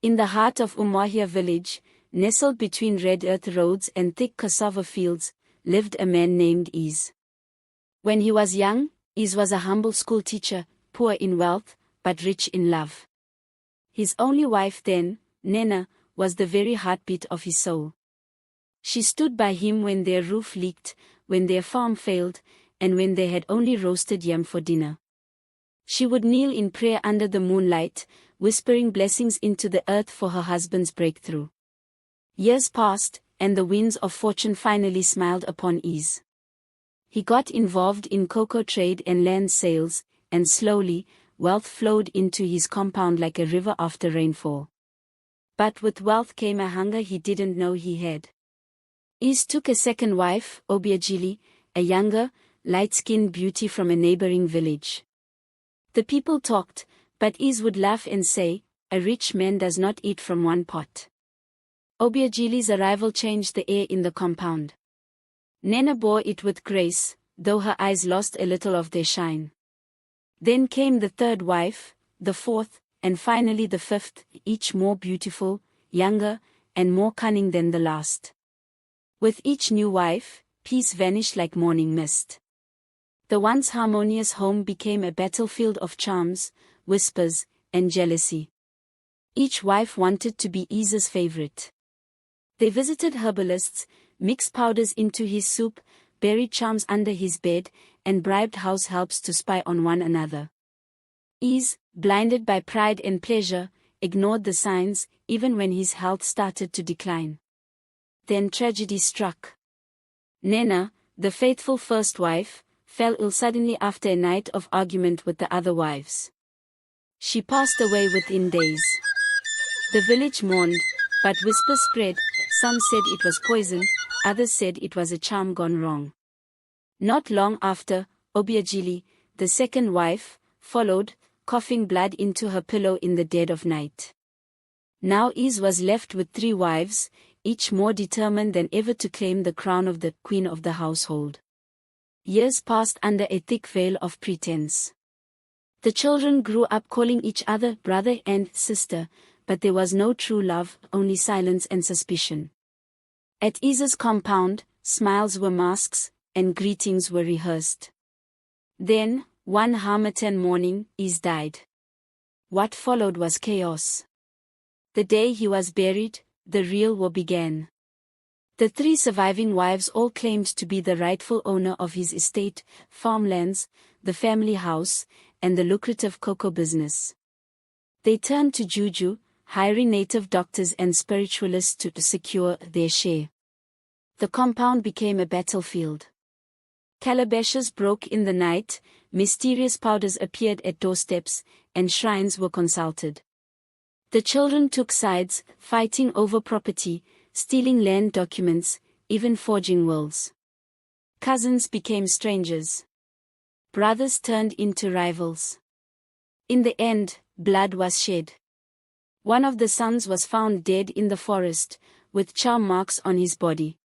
In the heart of Umuahia village, nestled between red earth roads and thick cassava fields, lived a man named Is. When he was young, Is was a humble schoolteacher, poor in wealth, but rich in love. His only wife then, Nena, was the very heartbeat of his soul. She stood by him when their roof leaked, when their farm failed, and when they had only roasted yam for dinner. She would kneel in prayer under the moonlight, whispering blessings into the earth for her husband's breakthrough. Years passed, and the winds of fortune finally smiled upon Is. He got involved in cocoa trade and land sales, and slowly, wealth flowed into his compound like a river after rainfall. But with wealth came a hunger he didn't know he had. Is took a second wife, Obiageli, a younger, light-skinned beauty from a neighboring village. The people talked, but Is would laugh and say, "A rich man does not eat from one pot." Obiageli's arrival changed the air in the compound. Nena bore it with grace, though her eyes lost a little of their shine. Then came the third wife, the fourth, and finally the fifth, each more beautiful, younger, and more cunning than the last. With each new wife, peace vanished like morning mist. The once harmonious home became a battlefield of charms, whispers, and jealousy. Each wife wanted to be Is's favorite. They visited herbalists, mixed powders into his soup, buried charms under his bed, and bribed house helps to spy on one another. Is, blinded by pride and pleasure, ignored the signs, even when his health started to decline. Then tragedy struck. Nena, the faithful first wife, fell ill suddenly after a night of argument with the other wives. She passed away within days. The village mourned, but whispers spread. Some said it was poison, others said it was a charm gone wrong. Not long after, Obiageli, the second wife, followed, coughing blood into her pillow in the dead of night. Now Is was left with 3 wives, each more determined than ever to claim the crown of the queen of the household. Years passed under a thick veil of pretense. The children grew up calling each other brother and sister, but there was no true love, only silence and suspicion. At Is's compound, smiles were masks, and greetings were rehearsed. Then, one harmattan morning, Is died. What followed was chaos. The day he was buried, the real war began. The 3 surviving wives all claimed to be the rightful owner of his estate, farmlands, the family house, and the lucrative cocoa business. They turned to juju, hiring native doctors and spiritualists to secure their share. The compound became a battlefield. Calabashes broke in the night, mysterious powders appeared at doorsteps, and shrines were consulted. The children took sides, fighting over property, stealing land documents, even forging wills. Cousins became strangers. Brothers turned into rivals. In the end, blood was shed. One of the sons was found dead in the forest, with charm marks on his body.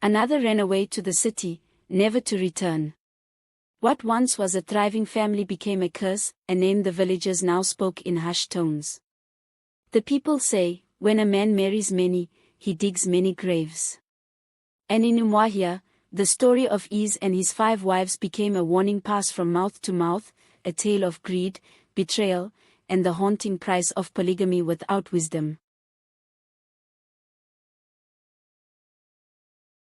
Another ran away to the city, never to return. What once was a thriving family became a curse, a name the villagers now spoke in hushed tones. The people say, when a man marries many, he digs many graves. And in Umuahia, the story of Is and his 5 wives became a warning passed from mouth to mouth, a tale of greed, betrayal, and the haunting price of polygamy without wisdom.